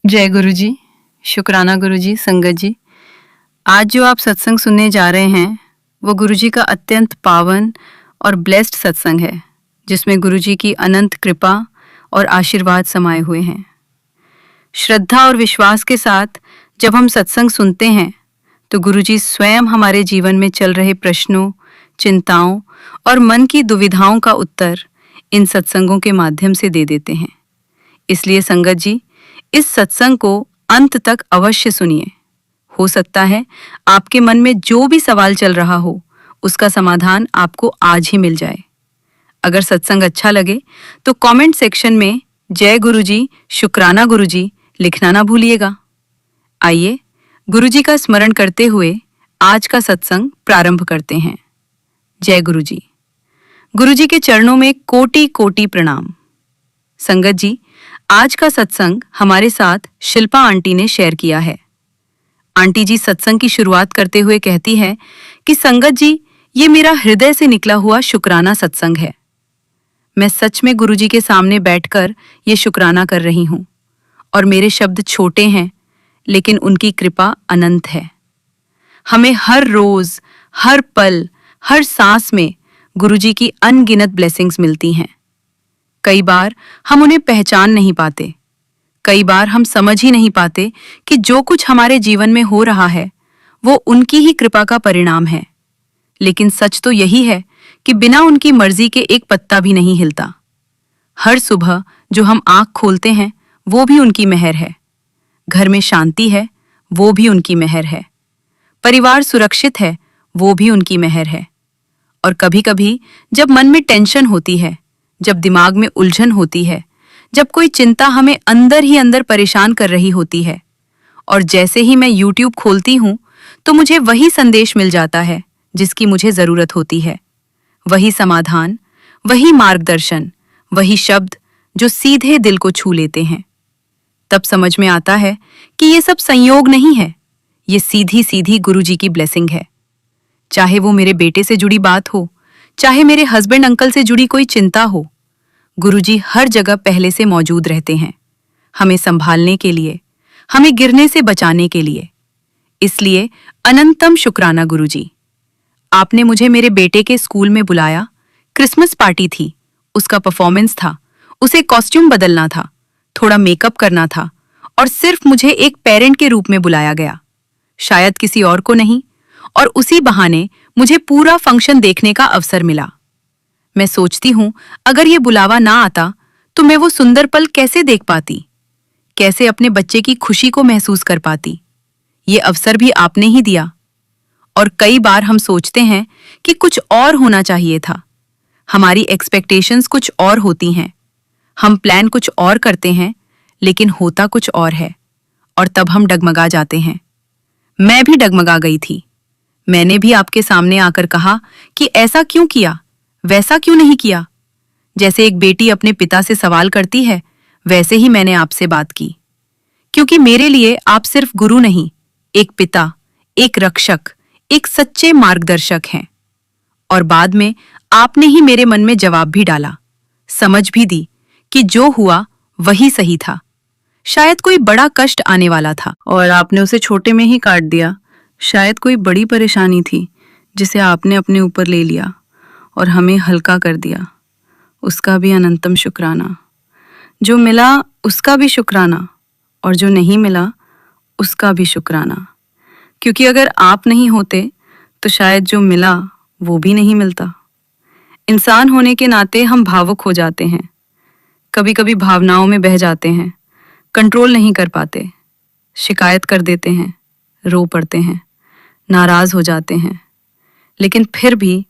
जय गुरु जी, शुक्राना गुरु जी, संगत जी। आज जो आप सत्संग सुनने जा रहे हैं वो गुरु जी का अत्यंत पावन और ब्लेस्ड सत्संग है, जिसमें गुरु जी की अनंत कृपा और आशीर्वाद समाये हुए हैं। श्रद्धा और विश्वास के साथ जब हम सत्संग सुनते हैं तो गुरु जी स्वयं हमारे जीवन में चल रहे प्रश्नों, चिंताओं और मन की दुविधाओं का उत्तर इन सत्संगों के माध्यम से दे देते हैं। इसलिए संगत जी, इस सत्संग को अंत तक अवश्य सुनिए। हो सकता है आपके मन में जो भी सवाल चल रहा हो उसका समाधान आपको आज ही मिल जाए। अगर सत्संग अच्छा लगे तो कमेंट सेक्शन में जय गुरु जी, शुक्राना गुरु जी लिखना ना भूलिएगा। आइए गुरु जी का स्मरण करते हुए आज का सत्संग प्रारंभ करते हैं। जय गुरु जी। गुरु जी के चरणों में कोटि कोटि प्रणाम। संगत जी, आज का सत्संग हमारे साथ शिल्पा आंटी ने शेयर किया है। आंटी जी सत्संग की शुरुआत करते हुए कहती है कि संगत जी, ये मेरा हृदय से निकला हुआ शुक्राना सत्संग है। मैं सच में गुरु जी के सामने बैठकर ये शुक्राना कर रही हूँ और मेरे शब्द छोटे हैं लेकिन उनकी कृपा अनंत है। हमें हर रोज, हर पल, हर सांस में गुरु जी की अनगिनत ब्लेसिंग्स मिलती हैं। कई बार हम उन्हें पहचान नहीं पाते, कई बार हम समझ ही नहीं पाते कि जो कुछ हमारे जीवन में हो रहा है वो उनकी ही कृपा का परिणाम है। लेकिन सच तो यही है कि बिना उनकी मर्जी के एक पत्ता भी नहीं हिलता। हर सुबह जो हम आंख खोलते हैं वो भी उनकी मेहर है। घर में शांति है वो भी उनकी मेहर है। परिवार सुरक्षित है वो भी उनकी मेहर है। और कभी-कभी जब मन में टेंशन होती है, जब दिमाग में उलझन होती है, जब कोई चिंता हमें अंदर ही अंदर परेशान कर रही होती है और जैसे ही मैं YouTube खोलती हूँ तो मुझे वही संदेश मिल जाता है जिसकी मुझे जरूरत होती है। वही समाधान, वही मार्गदर्शन, वही शब्द जो सीधे दिल को छू लेते हैं। तब समझ में आता है कि ये सब संयोग नहीं है, ये सीधी सीधी गुरु जी की ब्लेसिंग है। चाहे वो मेरे बेटे से जुड़ी बात हो, चाहे मेरे हस्बैंड अंकल से जुड़ी कोई चिंता हो, गुरुजी हर जगह पहले से मौजूद रहते हैं, हमें संभालने के लिए, हमें गिरने से बचाने के लिए। इसलिए अनंतम शुक्राना गुरुजी। आपने मुझे मेरे बेटे के स्कूल में बुलाया, क्रिसमस पार्टी थी, उसका परफॉर्मेंस था, उसे कॉस्ट्यूम बदलना था, थोड़ा मेकअप करना था और सिर्फ मुझे एक पेरेंट के रूप में बुलाया गया, शायद किसी और को नहीं। और उसी बहाने मुझे पूरा फंक्शन देखने का अवसर मिला। मैं सोचती हूँ अगर ये बुलावा ना आता तो मैं वो सुंदर पल कैसे देख पाती, कैसे अपने बच्चे की खुशी को महसूस कर पाती। ये अवसर भी आपने ही दिया। और कई बार हम सोचते हैं कि कुछ और होना चाहिए था, हमारी एक्सपेक्टेशंस कुछ और होती हैं, हम प्लान कुछ और करते हैं लेकिन होता कुछ और है और तब हम डगमगा जाते हैं। मैं भी डगमगा गई थी। मैंने भी आपके सामने आकर कहा कि ऐसा क्यों किया, वैसा क्यों नहीं किया। जैसे एक बेटी अपने पिता से सवाल करती है, वैसे ही मैंने आपसे बात की। क्योंकि मेरे लिए आप सिर्फ गुरु नहीं, एक पिता, एक रक्षक, एक सच्चे मार्गदर्शक हैं। और बाद में आपने ही मेरे मन में जवाब भी डाला, समझ भी दी कि जो हुआ वही सही था। शायद कोई बड़ा कष्ट आने वाला था और आपने उसे छोटे में ही काट दिया। शायद कोई बड़ी परेशानी थी जिसे आपने अपने ऊपर ले लिया और हमें हल्का कर दिया। उसका भी अनंतम शुक्राना। जो मिला उसका भी शुक्राना और जो नहीं मिला उसका भी शुक्राना। क्योंकि अगर आप नहीं होते तो शायद जो मिला वो भी नहीं मिलता। इंसान होने के नाते हम भावुक हो जाते हैं, कभी कभी भावनाओं में बह जाते हैं, कंट्रोल नहीं कर पाते, शिकायत कर देते हैं, रो पड़ते हैं, नाराज हो जाते हैं। लेकिन फिर भी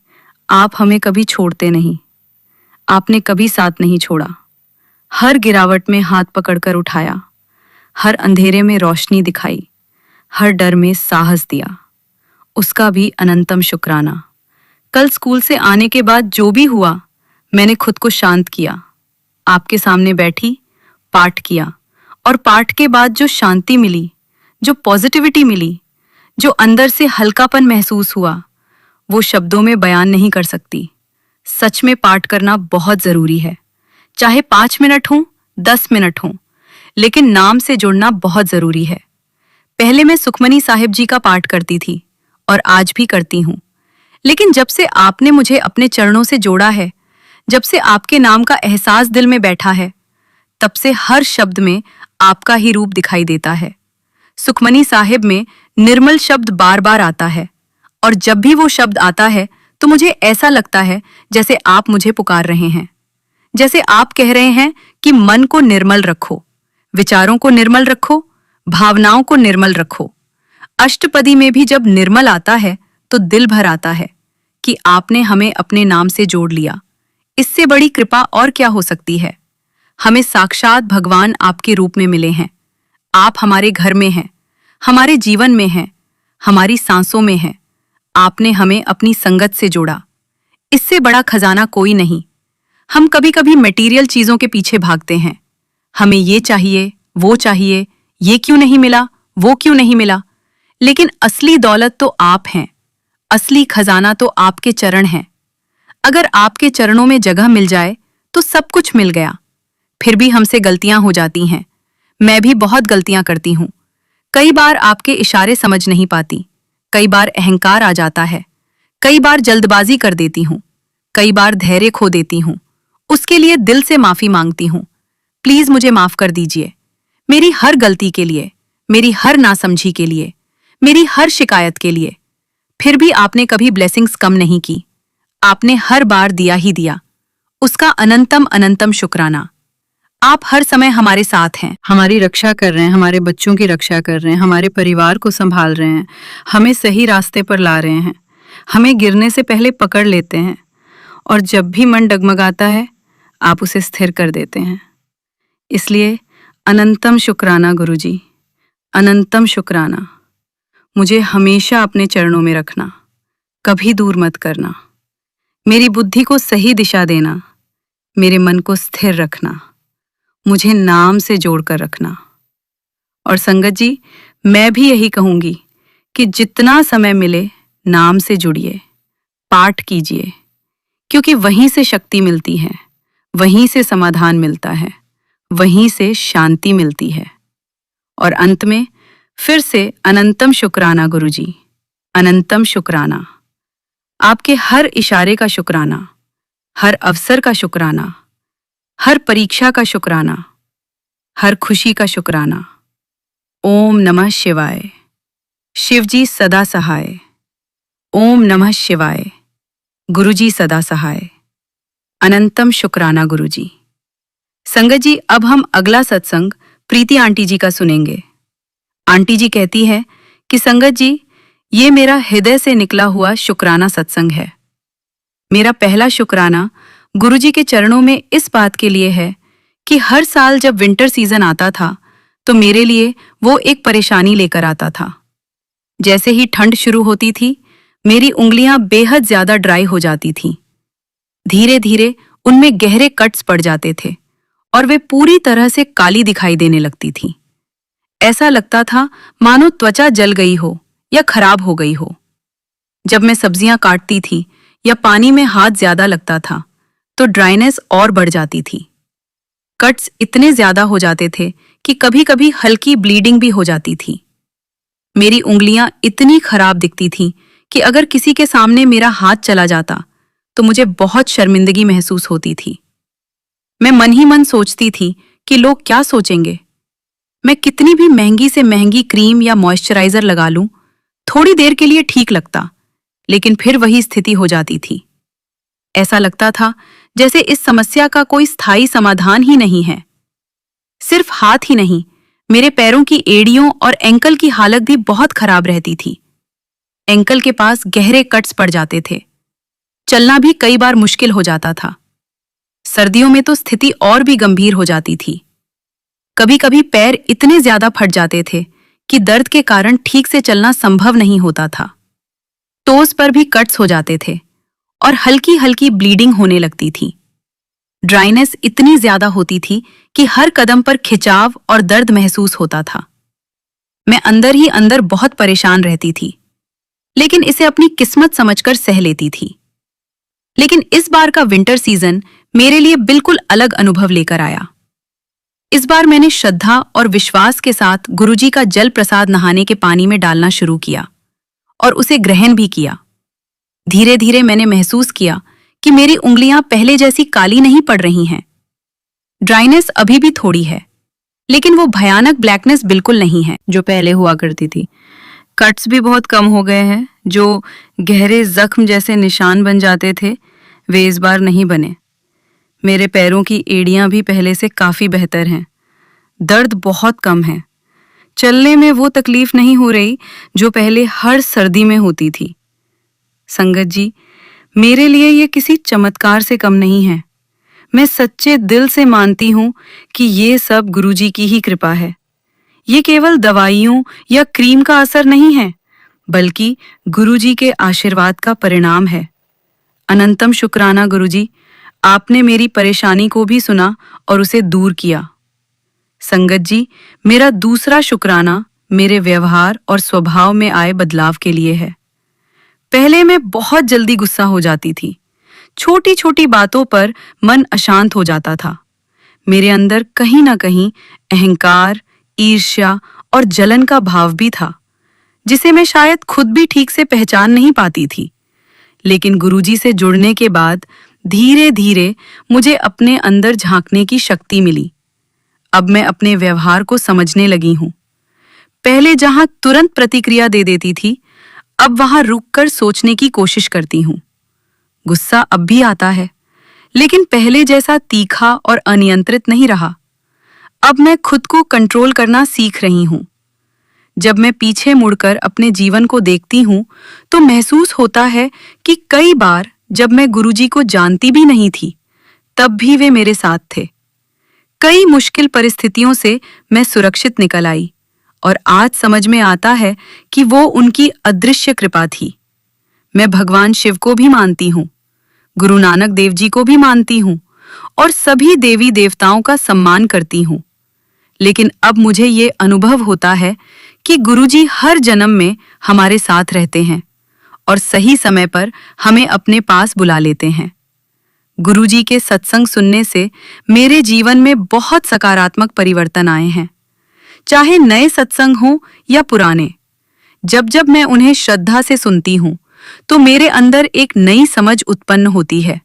आप हमें कभी छोड़ते नहीं। आपने कभी साथ नहीं छोड़ा। हर गिरावट में हाथ पकड़कर उठाया, हर अंधेरे में रोशनी दिखाई, हर डर में साहस दिया। उसका भी अनंतम शुक्राना। कल स्कूल से आने के बाद जो भी हुआ, मैंने खुद को शांत किया, आपके सामने बैठी, पाठ किया और पाठ के बाद जो शांति मिली, जो पॉजिटिविटी मिली, जो अंदर से हल्कापन महसूस हुआ, वो शब्दों में बयान नहीं कर सकती। सच में पाठ करना बहुत जरूरी है, चाहे 5 मिनट हो, 10 मिनट हो, लेकिन नाम से जुड़ना बहुत जरूरी है। पहले मैं सुखमनी साहिब जी का पाठ करती थी और आज भी करती हूँ, लेकिन जब से आपने मुझे अपने चरणों से जोड़ा है, जब से आपके नाम का एहसास दिल में बैठा है, तब से हर शब्द में आपका ही रूप दिखाई देता है। सुखमनी साहिब में निर्मल शब्द बार बार आता है, और जब भी वो शब्द आता है तो मुझे ऐसा लगता है जैसे आप मुझे पुकार रहे हैं, जैसे आप कह रहे हैं कि मन को निर्मल रखो, विचारों को निर्मल रखो, भावनाओं को निर्मल रखो। अष्टपदी में भी जब निर्मल आता है तो दिल भर आता है कि आपने हमें अपने नाम से जोड़ लिया। इससे बड़ी कृपा और क्या हो सकती है। हमें साक्षात भगवान आपके रूप में मिले हैं। आप हमारे घर में हैं, हमारे जीवन में हैं, हमारी सांसों में हैं। आपने हमें अपनी संगत से जोड़ा। इससे बड़ा खजाना कोई नहीं। हम कभी कभी मटेरियल चीजों के पीछे भागते हैं। हमें ये चाहिए, वो चाहिए, ये क्यों नहीं मिला, वो क्यों नहीं मिला। लेकिन असली दौलत तो आप हैं, असली खजाना तो आपके चरण हैं। अगर आपके चरणों में जगह मिल जाए तो सब कुछ मिल गया। फिर भी हमसे गलतियां हो जाती हैं। मैं भी बहुत गलतियां करती हूं। कई बार आपके इशारे समझ नहीं पाती, कई बार अहंकार आ जाता है, कई बार जल्दबाजी कर देती हूं, कई बार धैर्य खो देती हूं। उसके लिए दिल से माफी मांगती हूं। प्लीज मुझे माफ कर दीजिए, मेरी हर गलती के लिए, मेरी हर नासमझी के लिए, मेरी हर शिकायत के लिए। फिर भी आपने कभी ब्लेसिंग्स कम नहीं की। आपने हर बार दिया ही दिया। उसका अनंतम अनंतम शुक्राना। आप हर समय हमारे साथ हैं, हमारी रक्षा कर रहे हैं, हमारे बच्चों की रक्षा कर रहे हैं, हमारे परिवार को संभाल रहे हैं, हमें सही रास्ते पर ला रहे हैं, हमें गिरने से पहले पकड़ लेते हैं, और जब भी मन डगमगाता है आप उसे स्थिर कर देते हैं। इसलिए अनंतम शुक्राना गुरुजी, अनंतम शुक्राना। मुझे हमेशा अपने चरणों में रखना, कभी दूर मत करना। मेरी बुद्धि को सही दिशा देना, मेरे मन को स्थिर रखना, मुझे नाम से जोड़कर रखना। और संगत जी, मैं भी यही कहूंगी कि जितना समय मिले नाम से जुड़िए, पाठ कीजिए, क्योंकि वहीं से शक्ति मिलती है, वहीं से समाधान मिलता है, वहीं से शांति मिलती है। और अंत में फिर से अनंतम शुक्राना गुरुजी, अनंतम शुक्राना। आपके हर इशारे का शुक्राना, हर अवसर का शुक्राना, हर परीक्षा का शुक्राना, हर खुशी का शुक्राना। ओम नमः शिवाय। शिवजी सदा सहाय। ओम नमः शिवाय। गुरुजी सदा सहाय। अनंतम शुक्राना गुरुजी। संगत जी, अब हम अगला सत्संग प्रीति आंटी जी का सुनेंगे। आंटी जी कहती है कि संगत जी, ये मेरा हृदय से निकला हुआ शुक्राना सत्संग है। मेरा पहला शुक्राना गुरुजी के चरणों में इस बात के लिए है कि हर साल जब विंटर सीजन आता था तो मेरे लिए वो एक परेशानी लेकर आता था। जैसे ही ठंड शुरू होती थी, मेरी उंगलियां बेहद ज्यादा ड्राई हो जाती थीं। धीरे धीरे उनमें गहरे कट्स पड़ जाते थे और वे पूरी तरह से काली दिखाई देने लगती थीं। ऐसा लगता था मानो त्वचा जल गई हो या खराब हो गई हो। जब मैं सब्जियां काटती थी या पानी में हाथ ज्यादा लगता था तो ड्राइनेस और बढ़ जाती थी। कट्स इतने ज्यादा हो जाते थे कि कभी कभी हल्की ब्लीडिंग भी हो जाती थी। मेरी उंगलियां इतनी खराब दिखती थीं कि अगर किसी के सामने मेरा हाथ चला जाता तो मुझे बहुत शर्मिंदगी महसूस होती थी। मैं मन ही मन सोचती थी कि लोग क्या सोचेंगे। मैं कितनी भी महंगी से महंगी क्रीम या मॉइस्चराइजर लगा लूं, थोड़ी देर के लिए ठीक लगता, लेकिन फिर वही स्थिति हो जाती थी। ऐसा लगता था जैसे इस समस्या का कोई स्थायी समाधान ही नहीं है। सिर्फ हाथ ही नहीं, मेरे पैरों की एड़ियों और एंकल की हालत भी बहुत खराब रहती थी। एंकल के पास गहरे कट्स पड़ जाते थे। चलना भी कई बार मुश्किल हो जाता था। सर्दियों में तो स्थिति और भी गंभीर हो जाती थी। कभी कभी पैर इतने ज्यादा फट जाते थे कि दर्द के कारण ठीक से चलना संभव नहीं होता था। टोस पर भी कट्स हो जाते थे और हल्की हल्की ब्लीडिंग होने लगती थी। ड्राइनेस इतनी ज्यादा होती थी कि हर कदम पर खिंचाव और दर्द महसूस होता था। मैं अंदर ही अंदर बहुत परेशान रहती थी, लेकिन इसे अपनी किस्मत समझकर सह लेती थी। लेकिन इस बार का विंटर सीजन मेरे लिए बिल्कुल अलग अनुभव लेकर आया। इस बार मैंने श्रद्धा और विश्वास के साथ गुरुजी का जल प्रसाद नहाने के पानी में डालना शुरू किया और उसे ग्रहण भी किया। धीरे धीरे मैंने महसूस किया कि मेरी उंगलियां पहले जैसी काली नहीं पड़ रही हैं। ड्राइनेस अभी भी थोड़ी है, लेकिन वो भयानक ब्लैकनेस बिल्कुल नहीं है जो पहले हुआ करती थी। कट्स भी बहुत कम हो गए हैं, जो गहरे जख्म जैसे निशान बन जाते थे वे इस बार नहीं बने। मेरे पैरों की एड़ियां भी पहले से काफी बेहतर हैं। दर्द बहुत कम है। चलने में वो तकलीफ नहीं हो रही जो पहले हर सर्दी में होती थी। संगत जी, मेरे लिए ये किसी चमत्कार से कम नहीं है। मैं सच्चे दिल से मानती हूँ कि ये सब गुरुजी की ही कृपा है। ये केवल दवाइयों या क्रीम का असर नहीं है, बल्कि गुरुजी के आशीर्वाद का परिणाम है। अनंतम शुक्राना गुरुजी, आपने मेरी परेशानी को भी सुना और उसे दूर किया। संगत जी, मेरा दूसरा शुक्राना मेरे व्यवहार और स्वभाव में आए बदलाव के लिए है। पहले मैं बहुत जल्दी गुस्सा हो जाती थी। छोटी छोटी बातों पर मन अशांत हो जाता था। मेरे अंदर कहीं ना कहीं अहंकार, ईर्ष्या और जलन का भाव भी था, जिसे मैं शायद खुद भी ठीक से पहचान नहीं पाती थी। लेकिन गुरुजी से जुड़ने के बाद धीरे धीरे मुझे अपने अंदर झांकने की शक्ति मिली। अब मैं अपने व्यवहार को समझने लगी हूँ। पहले जहां तुरंत प्रतिक्रिया दे देती थी, अब वहां रुककर सोचने की कोशिश करती हूँ। गुस्सा अब भी आता है, लेकिन पहले जैसा तीखा और अनियंत्रित नहीं रहा। अब मैं खुद को कंट्रोल करना सीख रही हूँ। जब मैं पीछे मुड़कर अपने जीवन को देखती हूँ, तो महसूस होता है कि कई बार जब मैं गुरुजी को जानती भी नहीं थी, तब भी वे मेरे साथ थे। कई मुश्किल परिस्थितियों से मैं सुरक्षित निकल आई और आज समझ में आता है कि वो उनकी अदृश्य कृपा थी। मैं भगवान शिव को भी मानती हूँ, गुरु नानक देव जी को भी मानती हूँ और सभी देवी देवताओं का सम्मान करती हूँ। लेकिन अब मुझे ये अनुभव होता है कि गुरुजी हर जन्म में हमारे साथ रहते हैं और सही समय पर हमें अपने पास बुला लेते हैं। गुरुजी के सत्संग सुनने से मेरे जीवन में बहुत सकारात्मक परिवर्तन आए हैं, चाहे नए सत्संग हों या पुराने। जब जब मैं उन्हें श्रद्धा से सुनती हूँ, तो मेरे अंदर एक नई समझ उत्पन्न होती है।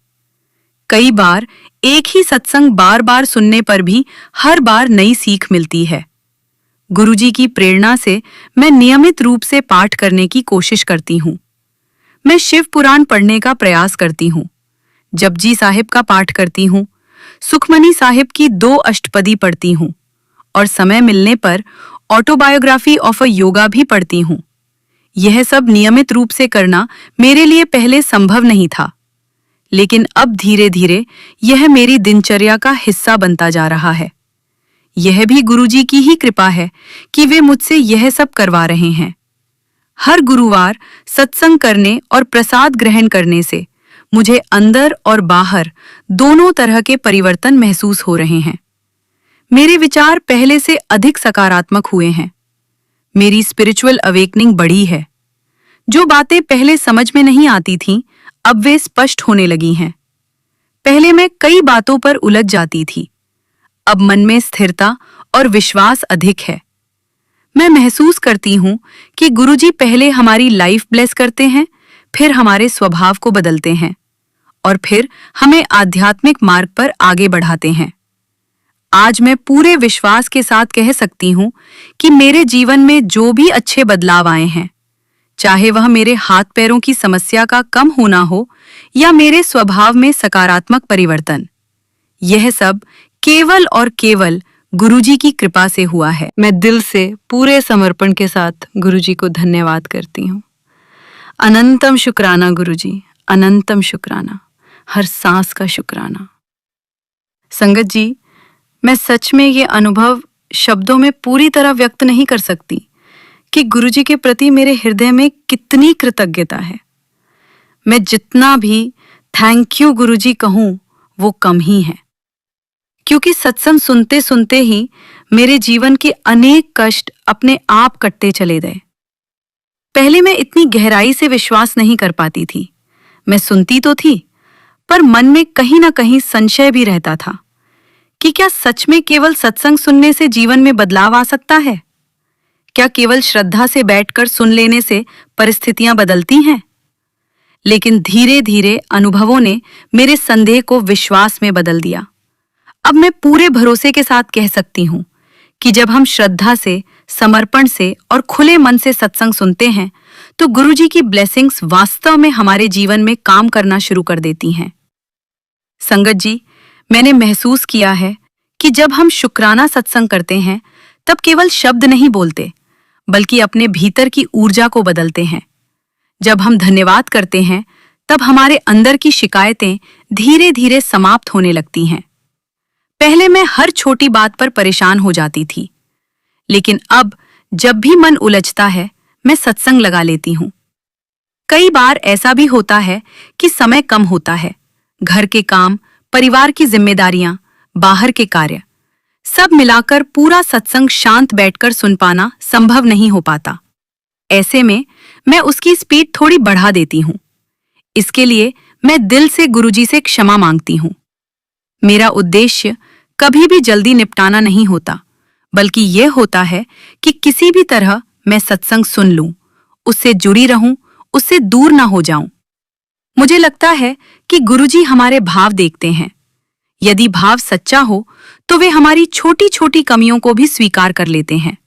कई बार एक ही सत्संग बार बार सुनने पर भी हर बार नई सीख मिलती है। गुरुजी की प्रेरणा से मैं नियमित रूप से पाठ करने की कोशिश करती हूँ। मैं शिव पुराण पढ़ने का प्रयास करती हूँ, जपजी साहिब का पाठ करती हूँ, सुखमनी साहिब की 2 अष्टपदी पढ़ती हूँ और समय मिलने पर ऑटोबायोग्राफी ऑफ अ योगा भी पढ़ती हूँ। यह सब नियमित रूप से करना मेरे लिए पहले संभव नहीं था, लेकिन अब धीरे धीरे यह मेरी दिनचर्या का हिस्सा बनता जा रहा है। यह भी गुरुजी की ही कृपा है कि वे मुझसे यह सब करवा रहे हैं। हर गुरुवार सत्संग करने और प्रसाद ग्रहण करने से मुझे अंदर और बाहर दोनों तरह के परिवर्तन महसूस हो रहे हैं। मेरे विचार पहले से अधिक सकारात्मक हुए हैं। मेरी स्पिरिचुअल अवेकनिंग बढ़ी है। जो बातें पहले समझ में नहीं आती थीं, अब वे स्पष्ट होने लगी हैं। पहले मैं कई बातों पर उलझ जाती थी, अब मन में स्थिरता और विश्वास अधिक है। मैं महसूस करती हूँ कि गुरुजी पहले हमारी लाइफ ब्लेस करते हैं, फिर हमारे स्वभाव को बदलते हैं और फिर हमें आध्यात्मिक मार्ग पर आगे बढ़ाते हैं। आज मैं पूरे विश्वास के साथ कह सकती हूँ कि मेरे जीवन में जो भी अच्छे बदलाव आए हैं, चाहे वह मेरे हाथ पैरों की समस्या का कम होना हो या मेरे स्वभाव में सकारात्मक परिवर्तन, यह सब केवल और केवल गुरुजी की कृपा से हुआ है। मैं दिल से पूरे समर्पण के साथ गुरुजी को धन्यवाद करती हूँ। अनंतम शुक्राना गुरुजी, अनंतम शुक्राना, हर सांस का शुक्राना। संगत जी, मैं सच में ये अनुभव शब्दों में पूरी तरह व्यक्त नहीं कर सकती कि गुरुजी के प्रति मेरे हृदय में कितनी कृतज्ञता है। मैं जितना भी थैंक यू गुरुजी कहूँ वो कम ही है, क्योंकि सत्संग सुनते सुनते ही मेरे जीवन के अनेक कष्ट अपने आप कटते चले गए। पहले मैं इतनी गहराई से विश्वास नहीं कर पाती थी। मैं सुनती तो थी, पर मन में कहीं ना कहीं संशय भी रहता था कि क्या सच में केवल सत्संग सुनने से जीवन में बदलाव आ सकता है? क्या केवल श्रद्धा से बैठकर सुन लेने से परिस्थितियां बदलती हैं? लेकिन धीरे धीरे अनुभवों ने मेरे संदेह को विश्वास में बदल दिया। अब मैं पूरे भरोसे के साथ कह सकती हूं कि जब हम श्रद्धा से, समर्पण से और खुले मन से सत्संग सुनते हैं तो गुरुजी की ब्लेसिंग्स वास्तव में हमारे जीवन में काम करना शुरू कर देती हैं। संगत जी, मैंने महसूस किया है कि जब हम शुक्राना सत्संग करते हैं तब केवल शब्द नहीं बोलते, बल्कि अपने भीतर की ऊर्जा को बदलते हैं। जब हम धन्यवाद करते हैं तब हमारे अंदर की शिकायतें धीरे धीरे समाप्त होने लगती हैं। पहले मैं हर छोटी बात पर परेशान हो जाती थी, लेकिन अब जब भी मन उलझता है मैं सत्संग लगा लेती हूँ। कई बार ऐसा भी होता है कि समय कम होता है, घर के काम, परिवार की जिम्मेदारियां, बाहर के कार्य, सब मिलाकर पूरा सत्संग शांत बैठकर सुन पाना संभव नहीं हो पाता। ऐसे में मैं उसकी स्पीड थोड़ी बढ़ा देती हूँ। इसके लिए मैं दिल से गुरुजी से क्षमा मांगती हूँ। मेरा उद्देश्य कभी भी जल्दी निपटाना नहीं होता, बल्कि यह होता है कि किसी भी तरह मैं सत्संग सुन लूं, उससे जुड़ी रहूं, उससे दूर ना हो जाऊं। मुझे लगता है कि गुरुजी हमारे भाव देखते हैं। यदि भाव सच्चा हो तो वे हमारी छोटी छोटी कमियों को भी स्वीकार कर लेते हैं।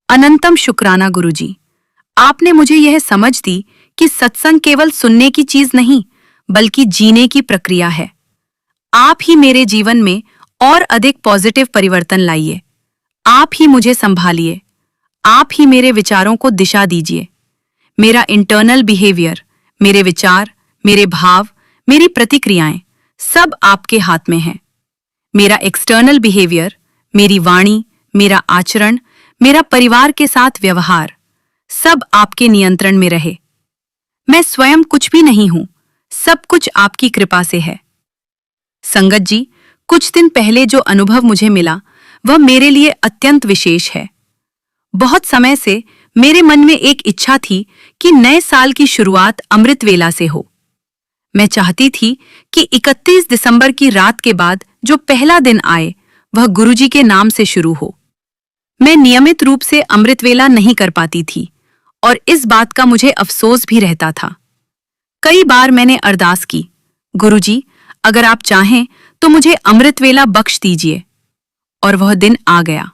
अनंतम शुक्राना गुरुजी, आपने मुझे यह समझ दी कि सत्संग केवल सुनने की चीज नहीं, बल्कि जीने की प्रक्रिया है। आप ही मेरे जीवन में और अधिक पॉजिटिव परिवर्तन लाइए। आप ही मुझे संभालिए। आप ही मेरे विचारों को दिशा दीजिए। मेरा इंटरनल बिहेवियर, मेरे विचार, मेरे भाव, मेरी प्रतिक्रियाएं सब आपके हाथ में हैं। मेरा एक्सटर्नल बिहेवियर, मेरी वाणी, मेरा आचरण, मेरा परिवार के साथ व्यवहार सब आपके नियंत्रण में रहे। मैं स्वयं कुछ भी नहीं हूं, सब कुछ आपकी कृपा से है। संगत जी, कुछ दिन पहले जो अनुभव मुझे मिला वह मेरे लिए अत्यंत विशेष है। बहुत समय से मेरे मन में एक इच्छा थी कि नए साल की शुरुआत अमृत वेला से हो। मैं चाहती थी कि 31 दिसंबर की रात के बाद जो पहला दिन आए वह गुरुजी के नाम से शुरू हो। मैं नियमित रूप से अमृत वेला नहीं कर पाती थी और इस बात का मुझे अफसोस भी रहता था। कई बार मैंने अरदास की, गुरुजी, अगर आप चाहें तो मुझे अमृत वेला बख्श दीजिए। और वह दिन आ गया।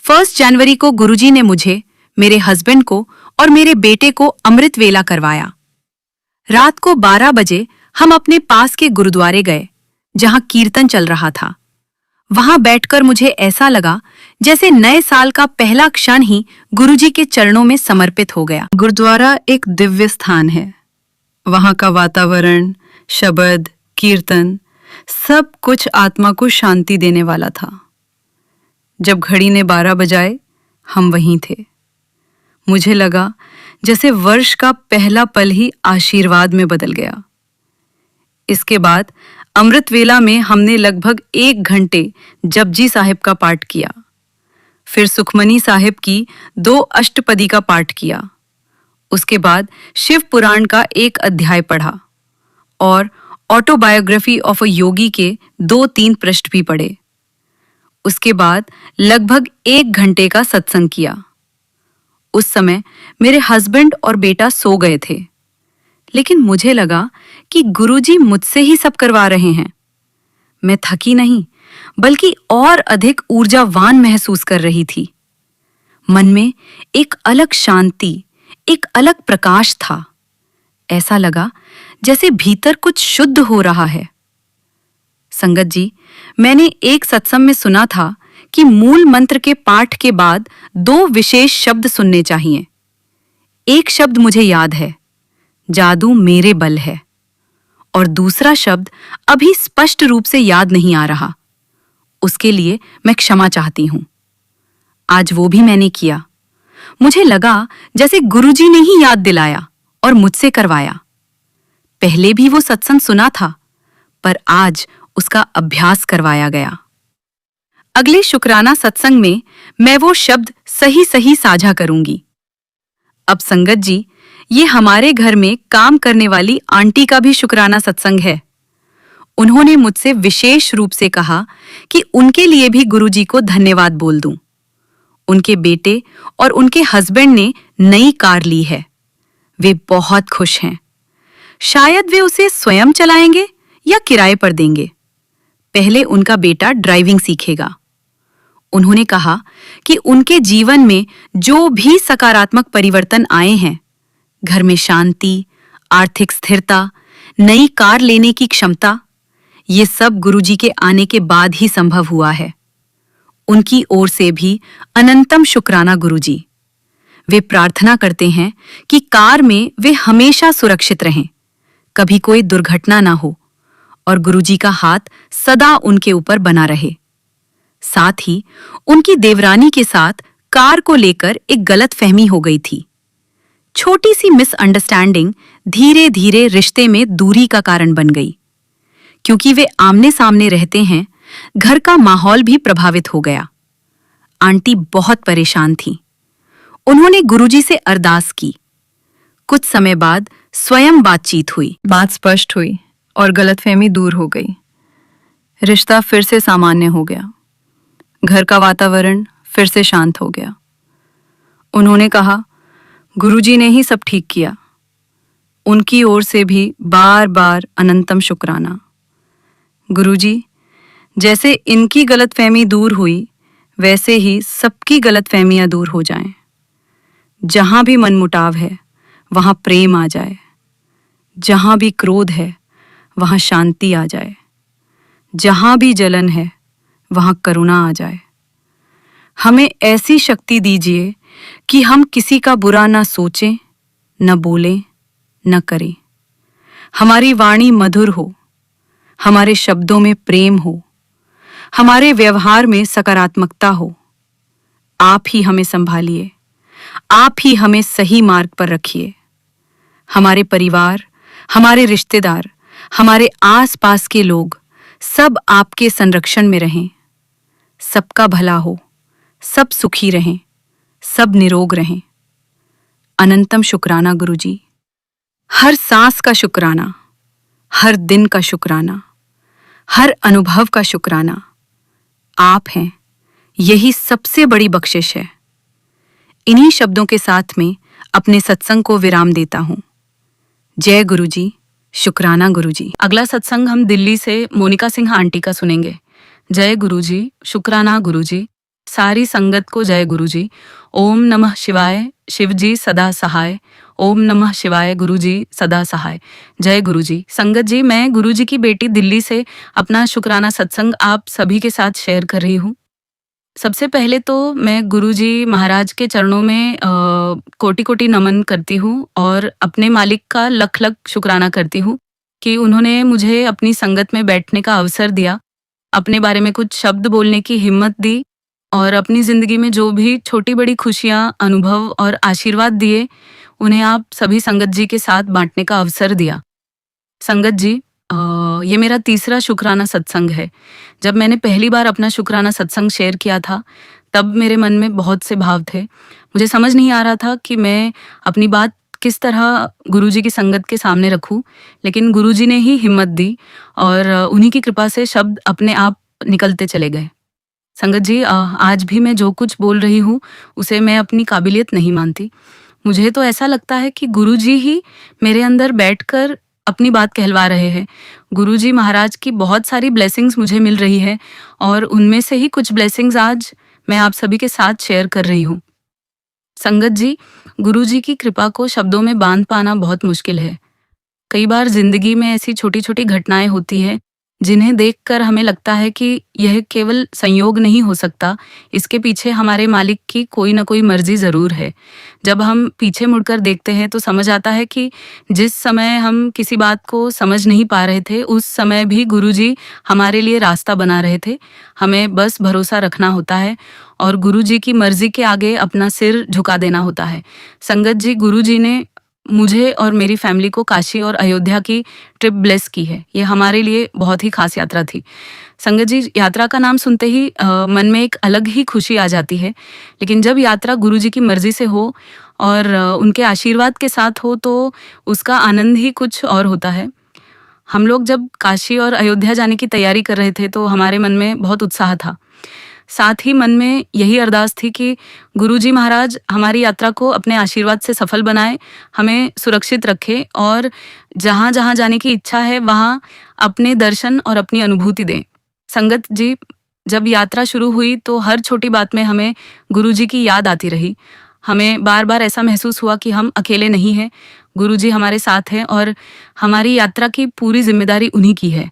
1 जनवरी को गुरुजी ने मुझे, मेरे हस्बैंड को और मेरे बेटे को अमृत वेला करवाया। रात को 12 बजे हम अपने पास के गुरुद्वारे गए, जहां कीर्तन चल रहा था। वहां बैठकर मुझे ऐसा लगा जैसे नए साल का पहला क्षण ही गुरुजी के चरणों में समर्पित हो गया। गुरुद्वारा एक दिव्य स्थान है। वहां का वातावरण, शब्द, कीर्तन सब कुछ आत्मा को शांति देने वाला था। जब घड़ी ने 12 बजाए, हम वहीं थे। मुझे लगा जैसे वर्ष का पहला पल ही आशीर्वाद में बदल गया। इसके बाद अमृत वेला में हमने लगभग 1 घंटे जपजी साहिब का पाठ किया। फिर सुखमनी साहिब की 2 अष्टपदी का पाठ किया। उसके बाद शिव पुराण का 1 अध्याय पढ़ा और ऑटोबायोग्राफी ऑफ अ योगी के 2-3 पृष्ठ भी पढ़े। उसके बाद लगभग 1 घंटे का सत्संग किया। उस समय मेरे हस्बैंड और बेटा सो गए थे, लेकिन मुझे लगा कि गुरुजी मुझसे ही सब करवा रहे हैं। मैं थकी नहीं, बल्कि और अधिक ऊर्जावान महसूस कर रही थी। मन में एक अलग शांति, एक अलग प्रकाश था। ऐसा लगा जैसे भीतर कुछ शुद्ध हो रहा है। संगत जी, मैंने एक सत्संग में सुना था कि मूल मंत्र के पाठ के बाद 2 विशेष शब्द सुनने चाहिए। एक शब्द मुझे याद है, जादू मेरे बल है, और दूसरा शब्द अभी स्पष्ट रूप से याद नहीं आ रहा। उसके लिए मैं क्षमा चाहती हूं। आज वो भी मैंने किया। मुझे लगा जैसे गुरुजी ने ही याद दिलाया और मुझसे करवाया। पहले भी वो सत्संग सुना था, पर आज उसका अभ्यास करवाया गया। अगले शुक्राना सत्संग में मैं वो शब्द सही सही साझा करूंगी। अब संगत जी, ये हमारे घर में काम करने वाली आंटी का भी शुक्राना सत्संग है। उन्होंने मुझसे विशेष रूप से कहा कि उनके लिए भी गुरुजी को धन्यवाद बोल दूं। उनके बेटे और उनके हस्बैंड ने नई कार ली है। वे बहुत खुश हैं। शायद वे उसे स्वयं चलाएंगे या किराए पर देंगे। पहले उनका बेटा ड्राइविंग सीखेगा। उन्होंने कहा कि उनके जीवन में जो भी सकारात्मक परिवर्तन आए हैं, घर में शांति, आर्थिक स्थिरता, नई कार लेने की क्षमता, ये सब गुरुजी के आने के बाद ही संभव हुआ है। उनकी ओर से भी अनंतम शुक्राना गुरुजी। वे प्रार्थना करते हैं कि कार में वे हमेशा सुरक्षित रहें, कभी कोई दुर्घटना ना हो और गुरुजी का हाथ सदा उनके ऊपर बना रहे। साथ ही उनकी देवरानी के साथ कार को लेकर एक गलतफहमी हो गई थी। छोटी सी मिसअंडरस्टैंडिंग धीरे धीरे रिश्ते में दूरी का कारण बन गई। क्योंकि वे आमने सामने रहते हैं, घर का माहौल भी प्रभावित हो गया। आंटी बहुत परेशान थी। उन्होंने गुरुजी से अरदास की। कुछ समय बाद स्वयं बातचीत हुई। बात स्पष्ट हुई और गलतफहमी दूर हो गई। रिश्ता फिर से सामान्य हो गया। घर का वातावरण फिर से शांत हो गया। उन्होंने कहा, गुरुजी ने ही सब ठीक किया। उनकी ओर से भी बार बार अनंतम शुक्राना। गुरुजी, जैसे इनकी गलतफहमी दूर हुई, वैसे ही सबकी गलतफहमियां दूर हो जाएं। जहां भी मनमुटाव है, वहां प्रेम आ जाए। जहां भी क्रोध है, वहां शांति आ जाए। जहां भी जलन है, वहां करुणा आ जाए। हमें ऐसी शक्ति दीजिए कि हम किसी का बुरा न सोचें, न बोलें, न करें। हमारी वाणी मधुर हो, हमारे शब्दों में प्रेम हो, हमारे व्यवहार में सकारात्मकता हो। आप ही हमें संभालिए, आप ही हमें सही मार्ग पर रखिए। हमारे परिवार, हमारे रिश्तेदार, हमारे आसपास के लोग सब आपके संरक्षण में रहें। सबका भला हो, सब सुखी रहें, सब निरोग रहें। अनंतम शुक्राना गुरुजी। हर सांस का शुक्राना, हर दिन का शुक्राना, हर अनुभव का शुक्राना। आप हैं, यही सबसे बड़ी बख्शिश है। इन्हीं शब्दों के साथ में अपने सत्संग को विराम देता हूं। जय गुरुजी, शुक्राना गुरुजी। अगला सत्संग हम दिल्ली से मोनिका सिंह आंटी का सुनेंगे। जय गुरुजी, शुक्राना गुरुजी। सारी संगत को जय गुरुजी। ओम नमः शिवाय, शिवजी सदा सहाय। ओम नमः शिवाय, गुरुजी सदा सहाय। जय गुरुजी। संगत जी, मैं गुरुजी की बेटी दिल्ली से अपना शुक्राना सत्संग आप सभी के साथ शेयर कर रही हूँ। सबसे पहले तो मैं गुरुजी महाराज के चरणों में कोटि कोटि नमन करती हूँ और अपने मालिक का लख लख शुक्राना करती हूँ कि उन्होंने मुझे अपनी संगत में बैठने का अवसर दिया, अपने बारे में कुछ शब्द बोलने की हिम्मत दी और अपनी जिंदगी में जो भी छोटी बड़ी खुशियाँ, अनुभव और आशीर्वाद दिए, उन्हें आप सभी संगत जी के साथ बांटने का अवसर दिया। संगत जी, ये मेरा तीसरा शुक्राना सत्संग है। जब मैंने पहली बार अपना शुक्राना सत्संग शेयर किया था, तब मेरे मन में बहुत से भाव थे। मुझे समझ नहीं आ रहा था कि मैं अपनी बात किस तरह गुरुजी की संगत के सामने रखूं, लेकिन गुरुजी ने ही हिम्मत दी और उन्हीं की कृपा से शब्द अपने आप निकलते चले गए। संगत जी, आज भी मैं जो कुछ बोल रही हूँ उसे मैं अपनी काबिलियत नहीं मानती। मुझे तो ऐसा लगता है कि गुरुजी ही मेरे अंदर बैठकर अपनी बात कहलवा रहे हैं। गुरुजी महाराज की बहुत सारी ब्लेसिंग्स मुझे मिल रही है और उनमें से ही कुछ ब्लेसिंग्स आज मैं आप सभी के साथ शेयर कर रही हूँ। संगत जी, गुरुजी की कृपा को शब्दों में बांध पाना बहुत मुश्किल है। कई बार जिंदगी में ऐसी छोटी छोटी घटनाएं होती हैं जिन्हें देखकर हमें लगता है कि यह केवल संयोग नहीं हो सकता, इसके पीछे हमारे मालिक की कोई ना कोई मर्जी जरूर है। जब हम पीछे मुड़कर देखते हैं तो समझ आता है कि जिस समय हम किसी बात को समझ नहीं पा रहे थे, उस समय भी गुरुजी हमारे लिए रास्ता बना रहे थे। हमें बस भरोसा रखना होता है और गुरुजी की मर्जी के आगे अपना सिर झुका देना होता है। संगत जी, गुरुजी ने मुझे और मेरी फैमिली को काशी और अयोध्या की ट्रिप ब्लेस की है। ये हमारे लिए बहुत ही खास यात्रा थी। संगत जी, यात्रा का नाम सुनते ही मन में एक अलग ही खुशी आ जाती है, लेकिन जब यात्रा गुरुजी की मर्जी से हो और उनके आशीर्वाद के साथ हो तो उसका आनंद ही कुछ और होता है। हम लोग जब काशी और अयोध्या जाने की तैयारी कर रहे थे तो हमारे मन में बहुत उत्साह था। साथ ही मन में यही अरदास थी कि गुरुजी महाराज हमारी यात्रा को अपने आशीर्वाद से सफल बनाए, हमें सुरक्षित रखे और जहाँ जहाँ जाने की इच्छा है वहाँ अपने दर्शन और अपनी अनुभूति दें। संगत जी, जब यात्रा शुरू हुई तो हर छोटी बात में हमें गुरुजी की याद आती रही। हमें बार बार ऐसा महसूस हुआ कि हम अकेले नहीं हैं, गुरुजी हमारे साथ हैं और हमारी यात्रा की पूरी जिम्मेदारी उन्हीं की है।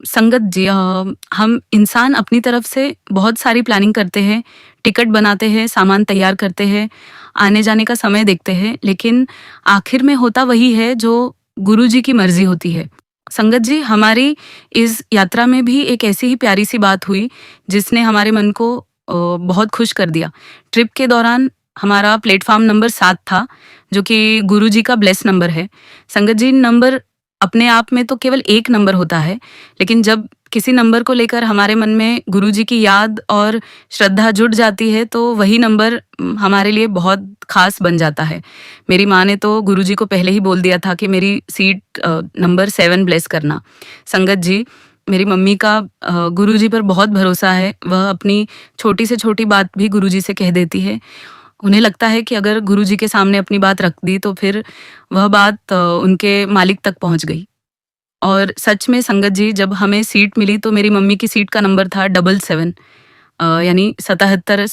संगत जी, हम इंसान अपनी तरफ से बहुत सारी प्लानिंग करते हैं, टिकट बनाते हैं, सामान तैयार करते हैं, आने जाने का समय देखते हैं, लेकिन आखिर में होता वही है जो गुरुजी की मर्जी होती है। संगत जी, हमारी इस यात्रा में भी एक ऐसी ही प्यारी सी बात हुई जिसने हमारे मन को बहुत खुश कर दिया। ट्रिप के दौरान हमारा प्लेटफॉर्म नंबर 7 था, जो कि गुरुजी का ब्लेस नंबर है। संगत जी, नंबर अपने आप में तो केवल एक नंबर होता है, लेकिन जब किसी नंबर को लेकर हमारे मन में गुरुजी की याद और श्रद्धा जुड़ जाती है तो वही नंबर हमारे लिए बहुत खास बन जाता है। मेरी माँ ने तो गुरुजी को पहले ही बोल दिया था कि मेरी सीट नंबर 7 ब्लेस करना। संगत जी, मेरी मम्मी का गुरुजी पर बहुत भरोसा है। वह अपनी छोटी से छोटी बात भी गुरुजी से कह देती है। उन्हें लगता है कि अगर गुरुजी के सामने अपनी बात रख दी तो फिर वह बात उनके मालिक तक पहुंच गई। और सच में संगत जी, जब हमें सीट मिली तो मेरी मम्मी की सीट का नंबर था 77, यानी 77।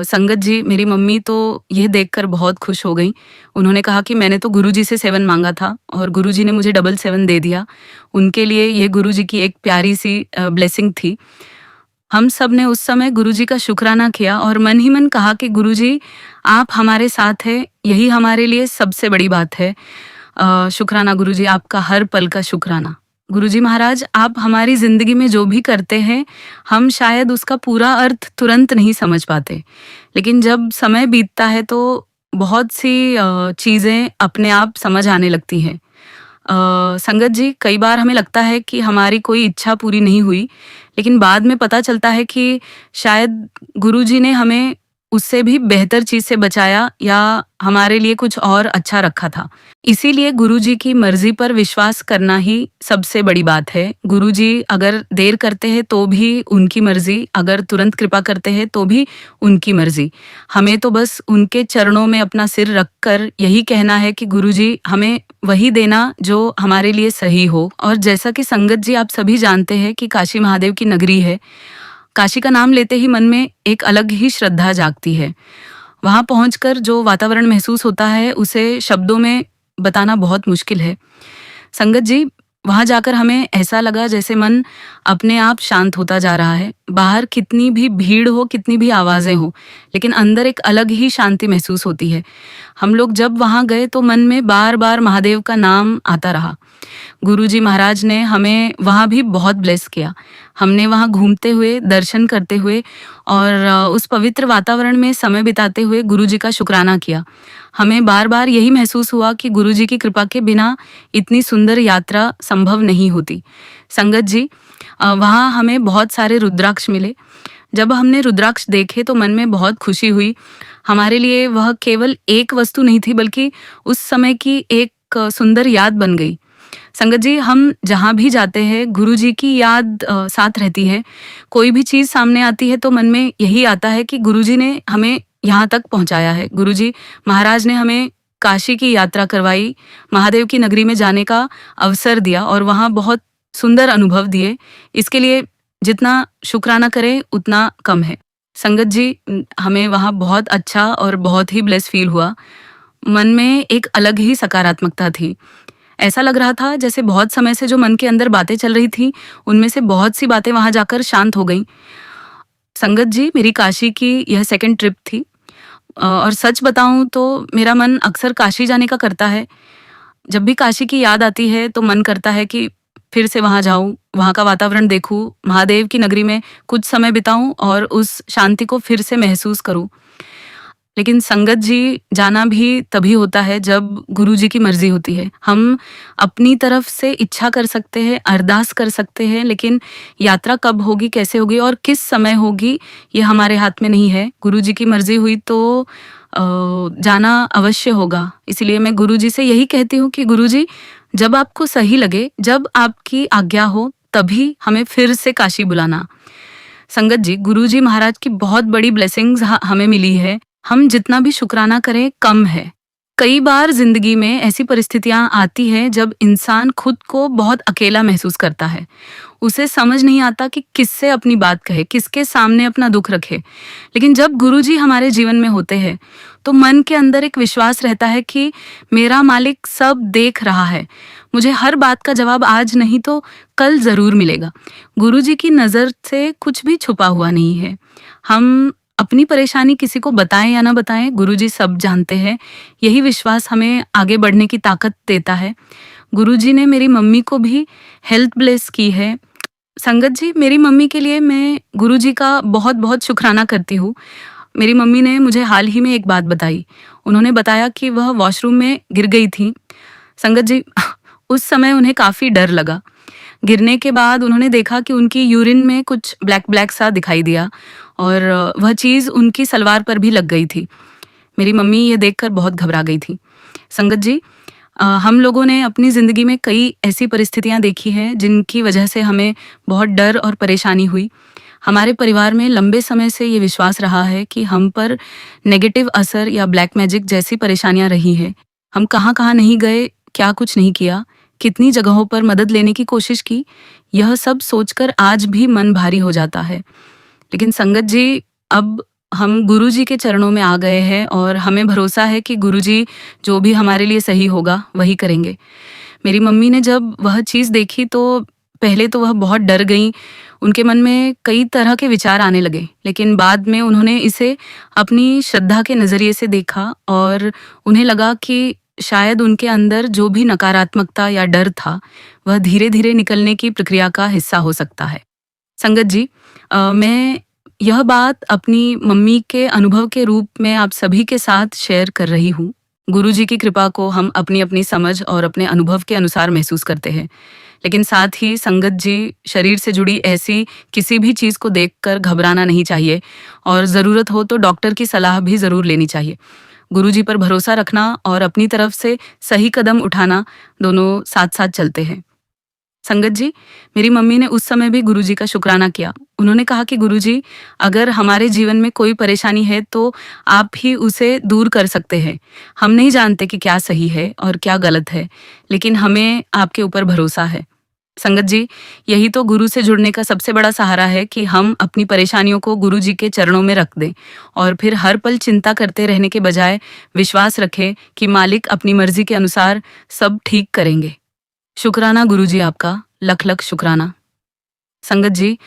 संगत जी, मेरी मम्मी तो यह देखकर बहुत खुश हो गई। उन्होंने कहा कि मैंने तो गुरुजी से 7 मांगा था और गुरुजी ने मुझे 77 दे दिया। उनके लिए ये गुरुजी की एक प्यारी सी ब्लेसिंग थी। हम सब ने उस समय गुरुजी का शुक्राना किया और मन ही मन कहा कि गुरुजी, आप हमारे साथ हैं, यही हमारे लिए सबसे बड़ी बात है। शुक्राना गुरुजी, आपका हर पल का शुक्राना। गुरुजी महाराज, आप हमारी जिंदगी में जो भी करते हैं, हम शायद उसका पूरा अर्थ तुरंत नहीं समझ पाते, लेकिन जब समय बीतता है तो बहुत सी चीज़ें अपने आप समझ आने लगती हैं। संगत जी, कई बार हमें लगता है कि हमारी कोई इच्छा पूरी नहीं हुई, लेकिन बाद में पता चलता है कि शायद गुरुजी ने हमें उससे भी बेहतर चीज से बचाया या हमारे लिए कुछ और अच्छा रखा था। इसीलिए गुरुजी की मर्जी पर विश्वास करना ही सबसे बड़ी बात है। गुरुजी अगर देर करते हैं तो भी उनकी मर्जी, अगर तुरंत कृपा करते हैं तो भी उनकी मर्जी। हमें तो बस उनके चरणों में अपना सिर रखकर यही कहना है कि गुरुजी, हमें वही देना जो हमारे लिए सही हो। और जैसा कि संगत जी, आप सभी जानते हैं कि काशी महादेव की नगरी है। काशी का नाम लेते ही मन में एक अलग ही श्रद्धा जागती है। वहां पहुंचकर जो वातावरण महसूस होता है उसे शब्दों में बताना बहुत मुश्किल है। संगत जी, वहां जाकर हमें ऐसा लगा जैसे मन अपने आप शांत होता जा रहा है। बाहर कितनी भी भीड़ हो, कितनी भी आवाजें हो, लेकिन अंदर एक अलग ही शांति महसूस होती है। हम लोग जब वहां गए तो मन में बार बार महादेव का नाम आता रहा। गुरुजी महाराज ने हमें वहाँ भी बहुत ब्लेस किया। हमने वहाँ घूमते हुए, दर्शन करते हुए और उस पवित्र वातावरण में समय बिताते हुए गुरुजी का शुक्राना किया। हमें बार बार यही महसूस हुआ कि गुरुजी की कृपा के बिना इतनी सुंदर यात्रा संभव नहीं होती। संगत जी, वहाँ हमें बहुत सारे रुद्राक्ष मिले। जब हमने रुद्राक्ष देखे तो मन में बहुत खुशी हुई। हमारे लिए वह केवल एक वस्तु नहीं थी, बल्कि उस समय की एक सुंदर याद बन गई। संगत जी, हम जहाँ भी जाते हैं गुरुजी की याद साथ रहती है। कोई भी चीज़ सामने आती है तो मन में यही आता है कि गुरुजी ने हमें यहाँ तक पहुँचाया है। गुरुजी महाराज ने हमें काशी की यात्रा करवाई, महादेव की नगरी में जाने का अवसर दिया और वहाँ बहुत सुंदर अनुभव दिए। इसके लिए जितना शुक्राना करें उतना कम है। संगत जी, हमें वहाँ बहुत अच्छा और बहुत ही ब्लेस फील हुआ। मन में एक अलग ही सकारात्मकता थी। ऐसा लग रहा था जैसे बहुत समय से जो मन के अंदर बातें चल रही थी, उनमें से बहुत सी बातें वहां जाकर शांत हो गईं। संगत जी, मेरी काशी की यह सेकंड ट्रिप थी और सच बताऊं तो मेरा मन अक्सर काशी जाने का करता है। जब भी काशी की याद आती है तो मन करता है कि फिर से वहां जाऊं, वहां का वातावरण देखूं, महादेव की नगरी में कुछ समय बिताऊं और उस शांति को फिर से महसूस करूं। लेकिन संगत जी, जाना भी तभी होता है जब गुरुजी की मर्जी होती है। हम अपनी तरफ से इच्छा कर सकते हैं, अरदास कर सकते हैं, लेकिन यात्रा कब होगी, कैसे होगी और किस समय होगी, ये हमारे हाथ में नहीं है। गुरुजी की मर्जी हुई तो जाना अवश्य होगा। इसलिए मैं गुरुजी से यही कहती हूँ कि गुरुजी, जब आपको सही लगे, जब आपकी आज्ञा हो, तभी हमें फिर से काशी बुलाना। संगत जी, गुरुजी महाराज की बहुत बड़ी ब्लेसिंग्स हमें मिली है। हम जितना भी शुक्राना करें कम है। कई बार जिंदगी में ऐसी परिस्थितियां आती है जब इंसान खुद को बहुत अकेला महसूस करता है। उसे समझ नहीं आता कि किससे अपनी बात कहे, किसके सामने अपना दुख रखे। लेकिन जब गुरुजी हमारे जीवन में होते हैं तो मन के अंदर एक विश्वास रहता है कि मेरा मालिक सब देख रहा है, मुझे हर बात का जवाब आज नहीं तो कल जरूर मिलेगा। गुरुजी की नज़र से कुछ भी छुपा हुआ नहीं है। हम अपनी परेशानी किसी को बताएं या ना बताएं, गुरुजी सब जानते हैं। यही विश्वास हमें आगे बढ़ने की ताकत देता है। गुरुजी ने मेरी मम्मी को भी हेल्थ ब्लेस की है। संगत जी, मेरी मम्मी के लिए मैं गुरुजी का बहुत बहुत शुक्राना करती हूँ। मेरी मम्मी ने मुझे हाल ही में एक बात बताई। उन्होंने बताया कि वह वॉशरूम में गिर गई थी। संगत जी, उस समय उन्हें काफ़ी डर लगा। गिरने के बाद उन्होंने देखा कि उनकी यूरिन में कुछ ब्लैक ब्लैक सा दिखाई दिया और वह चीज़ उनकी सलवार पर भी लग गई थी। मेरी मम्मी ये देखकर बहुत घबरा गई थी। संगत जी, हम लोगों ने अपनी ज़िंदगी में कई ऐसी परिस्थितियां देखी हैं जिनकी वजह से हमें बहुत डर और परेशानी हुई। हमारे परिवार में लंबे समय से ये विश्वास रहा है कि हम पर नेगेटिव असर या ब्लैक मैजिक जैसी परेशानियां रही हैं। हम कहाँ कहाँ नहीं गए, क्या कुछ नहीं किया, कितनी जगहों पर मदद लेने की कोशिश की, यह सब सोचकर आज भी मन भारी हो जाता है। लेकिन संगत जी, अब हम गुरुजी के चरणों में आ गए हैं और हमें भरोसा है कि गुरुजी जो भी हमारे लिए सही होगा वही करेंगे। मेरी मम्मी ने जब वह चीज़ देखी तो पहले तो वह बहुत डर गईं। उनके मन में कई तरह के विचार आने लगे, लेकिन बाद में उन्होंने इसे अपनी श्रद्धा के नज़रिए से देखा और उन्हें लगा कि शायद उनके अंदर जो भी नकारात्मकता या डर था वह धीरे धीरे निकलने की प्रक्रिया का हिस्सा हो सकता है। संगत जी, मैं यह बात अपनी मम्मी के अनुभव के रूप में आप सभी के साथ शेयर कर रही हूँ। गुरुजी की कृपा को हम अपनी अपनी समझ और अपने अनुभव के अनुसार महसूस करते हैं, लेकिन साथ ही संगत जी, शरीर से जुड़ी ऐसी किसी भी चीज़ को देखकर घबराना नहीं चाहिए और ज़रूरत हो तो डॉक्टर की सलाह भी ज़रूर लेनी चाहिए। गुरुजी पर भरोसा रखना और अपनी तरफ से सही कदम उठाना, दोनों साथ साथ चलते हैं। संगत जी, मेरी मम्मी ने उस समय भी गुरुजी का शुक्राना किया। उन्होंने कहा कि गुरुजी, अगर हमारे जीवन में कोई परेशानी है तो आप ही उसे दूर कर सकते हैं। हम नहीं जानते कि क्या सही है और क्या गलत है, लेकिन हमें आपके ऊपर भरोसा है। संगत जी, यही तो गुरु से जुड़ने का सबसे बड़ा सहारा है कि हम अपनी परेशानियों को गुरुजी के चरणों में रख दें और फिर हर पल चिंता करते रहने के बजाय विश्वास रखें कि मालिक अपनी मर्जी के अनुसार सब ठीक करेंगे। शुक्राना गुरुजी, आपका लख लख शुक्राना। संगत जी,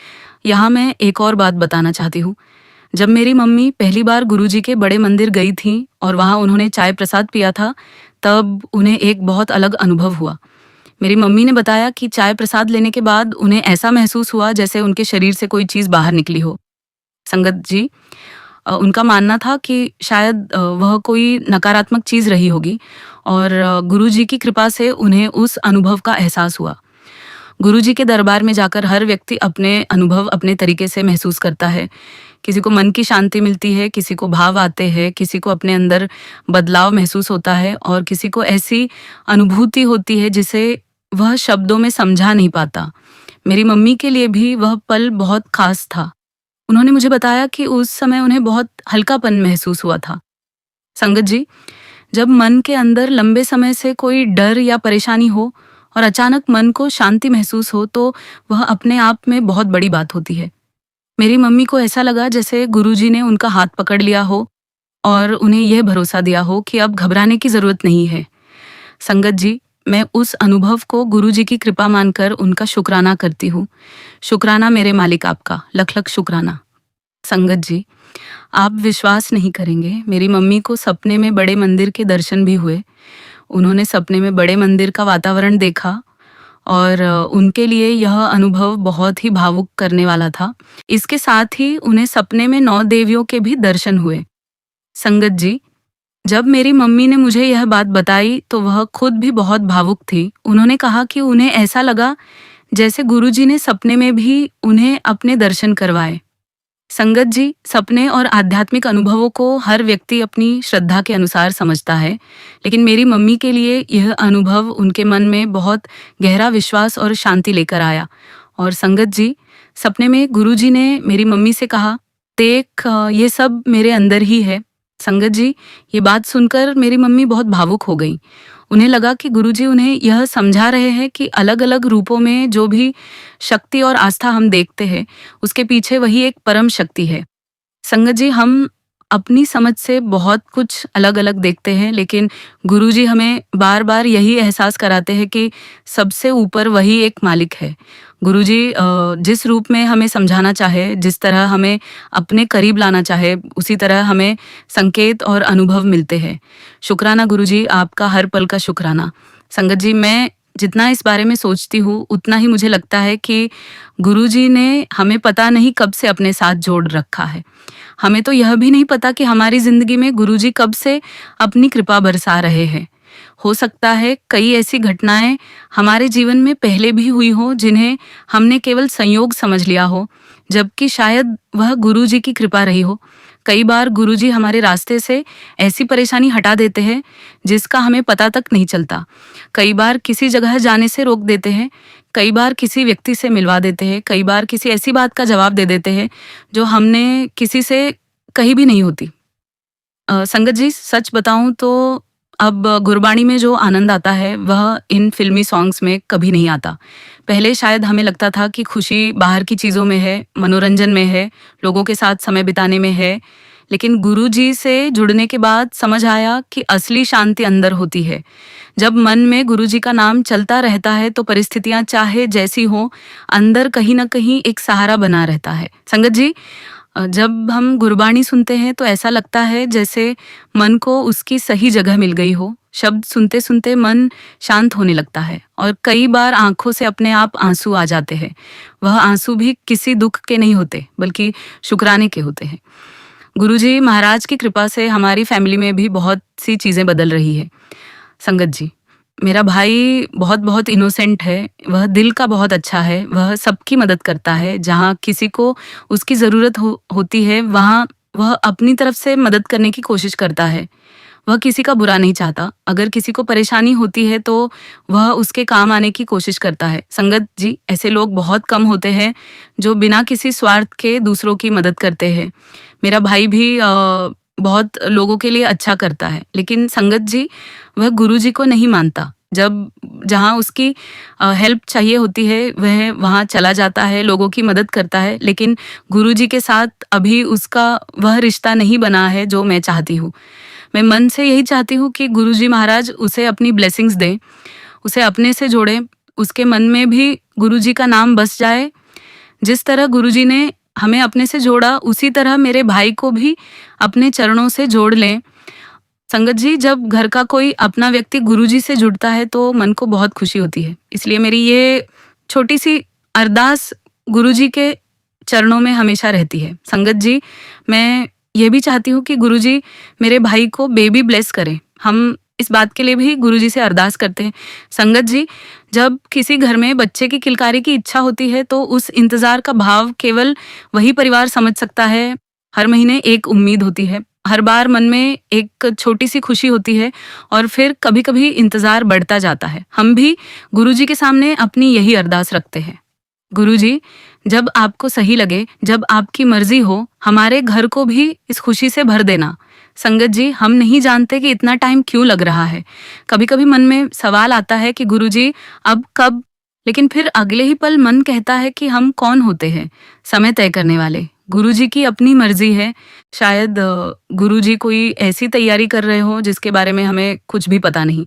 यहाँ मैं एक और बात बताना चाहती हूँ। जब मेरी मम्मी पहली बार गुरुजी के बड़े मंदिर गई थी और वहाँ उन्होंने चाय प्रसाद पिया था, तब उन्हें एक बहुत अलग अनुभव हुआ। मेरी मम्मी ने बताया कि चाय प्रसाद लेने के बाद उन्हें ऐसा महसूस हुआ जैसे उनके शरीर से कोई चीज़ बाहर निकली हो। संगत जी, उनका मानना था कि शायद वह कोई नकारात्मक चीज़ रही होगी और गुरुजी की कृपा से उन्हें उस अनुभव का एहसास हुआ। गुरुजी के दरबार में जाकर हर व्यक्ति अपने अनुभव अपने तरीके से महसूस करता है। किसी को मन की शांति मिलती है, किसी को भाव आते हैं, किसी को अपने अंदर बदलाव महसूस होता है और किसी को ऐसी अनुभूति होती है जिसे वह शब्दों में समझा नहीं पाता। मेरी मम्मी के लिए भी वह पल बहुत खास था। उन्होंने मुझे बताया कि उस समय उन्हें बहुत हल्कापन महसूस हुआ था। संगत जी, जब मन के अंदर लंबे समय से कोई डर या परेशानी हो और अचानक मन को शांति महसूस हो तो वह अपने आप में बहुत बड़ी बात होती है। मेरी मम्मी को ऐसा लगा जैसे गुरुजी ने उनका हाथ पकड़ लिया हो और उन्हें यह भरोसा दिया हो कि अब घबराने की ज़रूरत नहीं है। संगत जी, मैं उस अनुभव को गुरुजी की कृपा मानकर उनका शुक्राना करती हूँ। शुक्राना मेरे मालिक आपका, लख लख शुक्राना। संगत जी, आप विश्वास नहीं करेंगे, मेरी मम्मी को सपने में बड़े मंदिर के दर्शन भी हुए। उन्होंने सपने में बड़े मंदिर का वातावरण देखा और उनके लिए यह अनुभव बहुत ही भावुक करने वाला था। इसके साथ ही उन्हें सपने में 9 देवियों के भी दर्शन हुए। संगत जी, जब मेरी मम्मी ने मुझे यह बात बताई तो वह खुद भी बहुत भावुक थी। उन्होंने कहा कि उन्हें ऐसा लगा जैसे गुरुजी ने सपने में भी उन्हें अपने दर्शन करवाए। संगत जी, सपने और आध्यात्मिक अनुभवों को हर व्यक्ति अपनी श्रद्धा के अनुसार समझता है, लेकिन मेरी मम्मी के लिए यह अनुभव उनके मन में बहुत गहरा विश्वास और शांति लेकर आया। और संगत जी, सपने में गुरुजी ने मेरी मम्मी से कहा, देख ये सब मेरे अंदर ही है। संगत जी, ये बात सुनकर मेरी मम्मी बहुत भावुक हो गई। उन्हें लगा कि गुरुजी उन्हें यह समझा रहे हैं कि अलग अलग रूपों में जो भी शक्ति और आस्था हम देखते हैं, उसके पीछे वही एक परम शक्ति है। संगत जी, हम अपनी समझ से बहुत कुछ अलग अलग देखते हैं, लेकिन गुरुजी हमें बार बार यही एहसास कराते हैं कि सबसे ऊपर वही एक मालिक है। गुरुजी जिस रूप में हमें समझाना चाहे, जिस तरह हमें अपने करीब लाना चाहे, उसी तरह हमें संकेत और अनुभव मिलते हैं। शुक्राना गुरुजी, आपका हर पल का शुक्राना। संगत जी, मैं जितना इस बारे में सोचती हूँ, उतना ही मुझे लगता है कि गुरुजी ने हमें पता नहीं कब से अपने साथ जोड़ रखा है। हमें तो यह भी नहीं पता कि हमारी जिंदगी में गुरुजी कब से अपनी कृपा बरसा रहे हैं। हो सकता है कई ऐसी घटनाएं हमारे जीवन में पहले भी हुई हो, जिन्हें हमने केवल संयोग समझ लिया हो, जबकि शायद वह गुरुजी की कृपा रही हो। कई बार गुरुजी हमारे रास्ते से ऐसी परेशानी हटा देते हैं जिसका हमें पता तक नहीं चलता। कई बार किसी जगह जाने से रोक देते हैं, कई बार किसी व्यक्ति से मिलवा देते हैं, कई बार किसी ऐसी बात का जवाब दे देते हैं जो हमने किसी से कही भी नहीं होती। संगत जी, सच बताऊं तो अब गुरबाणी में जो आनंद आता है वह इन फिल्मी सॉन्ग्स में कभी नहीं आता। पहले शायद हमें लगता था कि खुशी बाहर की चीज़ों में है, मनोरंजन में है, लोगों के साथ समय बिताने में है, लेकिन गुरुजी से जुड़ने के बाद समझ आया कि असली शांति अंदर होती है। जब मन में गुरुजी का नाम चलता रहता है तो परिस्थितियां चाहे जैसी हो, अंदर कहीं ना कहीं एक सहारा बना रहता है। संगत जी, जब हम गुरबाणी सुनते हैं तो ऐसा लगता है जैसे मन को उसकी सही जगह मिल गई हो। शब्द सुनते सुनते मन शांत होने लगता है और कई बार आंखों से अपने आप आंसू आ जाते हैं। वह आंसू भी किसी दुख के नहीं होते, बल्कि शुक्राने के होते हैं। गुरुजी महाराज की कृपा से हमारी फैमिली में भी बहुत सी चीज़ें बदल रही है। संगत जी, मेरा भाई बहुत बहुत इनोसेंट है, वह दिल का बहुत अच्छा है, वह सबकी मदद करता है। जहाँ किसी को उसकी ज़रूरत होती है, वहाँ वह अपनी तरफ से मदद करने की कोशिश करता है। वह किसी का बुरा नहीं चाहता। अगर किसी को परेशानी होती है तो वह उसके काम आने की कोशिश करता है। संगत जी, ऐसे लोग बहुत कम होते हैं जो बिना किसी स्वार्थ के दूसरों की मदद करते हैं। मेरा भाई भी बहुत लोगों के लिए अच्छा करता है, लेकिन संगत जी, वह गुरुजी को नहीं मानता। जब जहाँ उसकी हेल्प चाहिए होती है वह वहाँ चला जाता है, लोगों की मदद करता है, लेकिन गुरुजी के साथ अभी उसका वह रिश्ता नहीं बना है जो मैं चाहती हूँ। मैं मन से यही चाहती हूँ कि गुरुजी महाराज उसे अपनी ब्लेसिंग्स दें, उसे अपने से जोड़ें, उसके मन में भी गुरुजी का नाम बस जाए। जिस तरह गुरुजी ने हमें अपने से जोड़ा, उसी तरह मेरे भाई को भी अपने चरणों से जोड़ लें। संगत जी, जब घर का कोई अपना व्यक्ति गुरुजी से जुड़ता है तो मन को बहुत खुशी होती है। इसलिए मेरी ये छोटी सी अरदास गुरुजी के चरणों में हमेशा रहती है। संगत जी, मैं ये भी चाहती हूँ कि गुरुजी मेरे भाई को बेबी ब्लेस करें। हम इस बात के लिए भी गुरुजी से अरदास करते हैं। संगत जी, जब किसी घर में बच्चे की किलकारी की इच्छा होती है तो उस इंतजार का भाव केवल वही परिवार समझ सकता है। हर महीने एक उम्मीद होती है, हर बार मन में एक छोटी सी खुशी होती है और फिर कभी कभी इंतजार बढ़ता जाता है। हम भी गुरुजी के सामने अपनी यही अरदास रखते हैं। गुरुजी, जब आपको सही लगे, जब आपकी मर्जी हो, हमारे घर को भी इस खुशी से भर देना। संगत जी, हम नहीं जानते कि इतना टाइम क्यों लग रहा है। कभी कभी मन में सवाल आता है कि गुरुजी अब कब, लेकिन फिर अगले ही पल मन कहता है कि हम कौन होते हैं समय तय करने वाले। गुरुजी की अपनी मर्जी है। शायद गुरुजी कोई ऐसी तैयारी कर रहे हो जिसके बारे में हमें कुछ भी पता नहीं।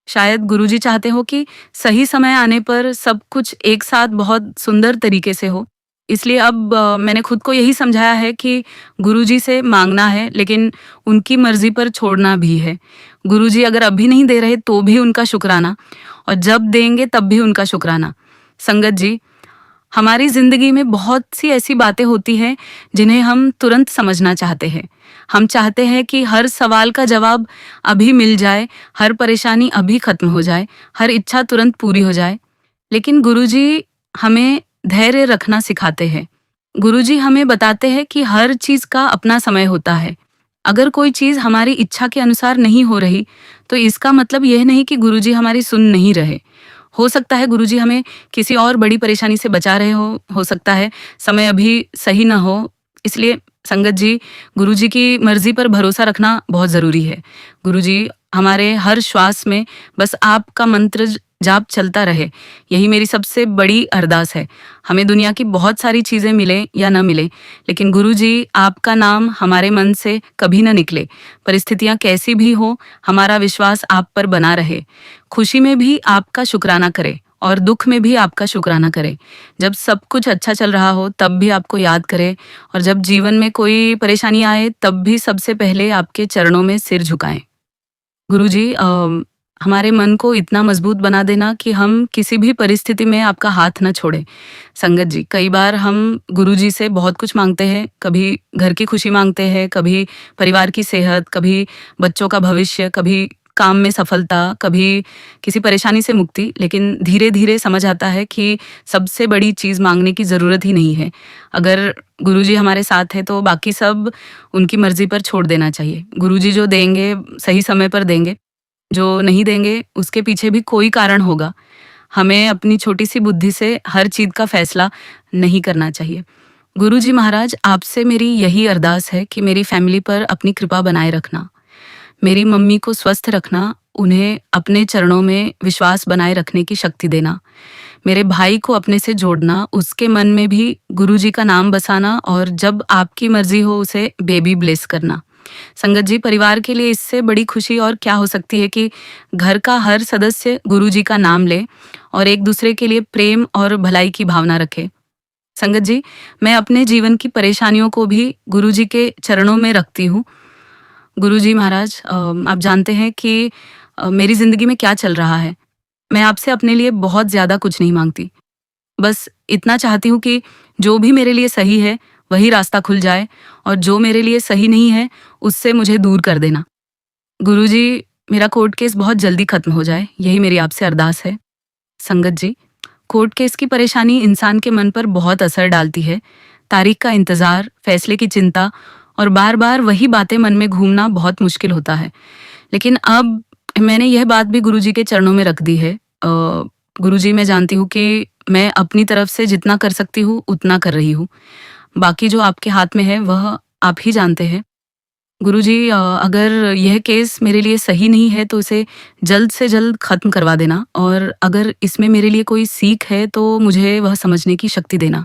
शायद गुरुजी चाहते हो कि सही समय आने पर सब कुछ एक साथ बहुत सुंदर तरीके से हो। इसलिए अब मैंने खुद को यही समझाया है कि गुरुजी से मांगना है, लेकिन उनकी मर्जी पर छोड़ना भी है। गुरुजी अगर अभी नहीं दे रहे तो भी उनका शुक्राना, और जब देंगे तब भी उनका शुक्राना। संगत जी, हमारी जिंदगी में बहुत सी ऐसी बातें होती हैं जिन्हें हम तुरंत समझना चाहते हैं। हम चाहते हैं कि हर सवाल का जवाब अभी मिल जाए, हर परेशानी अभी खत्म हो जाए, हर इच्छा तुरंत पूरी हो जाए। लेकिन गुरुजी हमें धैर्य रखना सिखाते हैं। गुरुजी हमें बताते हैं कि हर चीज का अपना समय होता है। अगर कोई चीज हमारी इच्छा के अनुसार नहीं हो रही, तो इसका मतलब यह नहीं कि गुरुजी हमारी सुन नहीं रहे। हो सकता है गुरुजी हमें किसी और बड़ी परेशानी से बचा रहे हो सकता है समय अभी सही ना हो। इसलिए संगत जी, गुरुजी की मर्जी पर भरोसा रखना बहुत जरूरी है। गुरुजी हमारे हर श्वास में बस आपका मंत्र जाप चलता रहे, यही मेरी सबसे बड़ी अरदास है। हमें दुनिया की बहुत सारी चीजें मिले या न मिले, लेकिन गुरुजी आपका नाम हमारे मन से कभी न निकले। परिस्थितियां कैसी भी हो, हमारा विश्वास आप पर बना रहे। खुशी में भी आपका शुक्राना करे और दुख में भी आपका शुक्राना करे। जब सब कुछ अच्छा चल रहा हो तब भी आपको याद करे, और जब जीवन में कोई परेशानी आए तब भी सबसे पहले आपके चरणों में सिर झुकाएं। गुरुजी हमारे मन को इतना मजबूत बना देना कि हम किसी भी परिस्थिति में आपका हाथ न छोड़े। संगत जी, कई बार हम गुरुजी से बहुत कुछ मांगते हैं। कभी घर की खुशी मांगते हैं, कभी परिवार की सेहत, कभी बच्चों का भविष्य, कभी काम में सफलता, कभी किसी परेशानी से मुक्ति। लेकिन धीरे धीरे समझ आता है कि सबसे बड़ी चीज मांगने की जरूरत ही नहीं है। अगर गुरुजी हमारे साथ है तो बाकी सब उनकी मर्जी पर छोड़ देना चाहिए। गुरुजी जो देंगे सही समय पर देंगे, जो नहीं देंगे उसके पीछे भी कोई कारण होगा। हमें अपनी छोटी सी बुद्धि से हर चीज का फैसला नहीं करना चाहिए। गुरुजी महाराज, आपसे मेरी यही अरदास है कि मेरी फैमिली पर अपनी कृपा बनाए रखना, मेरी मम्मी को स्वस्थ रखना, उन्हें अपने चरणों में विश्वास बनाए रखने की शक्ति देना, मेरे भाई को अपने से जोड़ना, उसके मन में भी गुरुजी का नाम बसाना, और जब आपकी मर्जी हो उसे बेबी ब्लेस करना। संगत जी, परिवार के लिए इससे बड़ी खुशी और क्या हो सकती है कि घर का हर सदस्य गुरुजी का नाम ले और एक दूसरे के लिए प्रेम और भलाई की भावना रखे। संगत जी, मैं अपने जीवन की परेशानियों को भी गुरुजी के चरणों में रखती हूँ। गुरुजी महाराज, आप जानते हैं कि मेरी जिंदगी में क्या चल रहा है। मैं आपसे अपने लिए बहुत ज्यादा कुछ नहीं मांगती, बस इतना चाहती हूँ कि जो भी मेरे लिए सही है वही रास्ता खुल जाए, और जो मेरे लिए सही नहीं है उससे मुझे दूर कर देना। गुरुजी, मेरा कोर्ट केस बहुत जल्दी खत्म हो जाए, यही मेरी आपसे अरदास है। संगत जी, कोर्ट केस की परेशानी इंसान के मन पर बहुत असर डालती है। तारीख का इंतजार, फैसले की चिंता और बार बार वही बातें मन में घूमना बहुत मुश्किल होता है। लेकिन अब मैंने यह बात भी गुरुजी के चरणों में रख दी है। गुरुजी, मैं जानती हूँ कि मैं अपनी तरफ से जितना कर सकती हूँ उतना कर रही हूँ। बाकी जो आपके हाथ में है वह आप ही जानते हैं। गुरुजी, अगर यह केस मेरे लिए सही नहीं है तो इसे जल्द से जल्द खत्म करवा देना, और अगर इसमें मेरे लिए कोई सीख है तो मुझे वह समझने की शक्ति देना।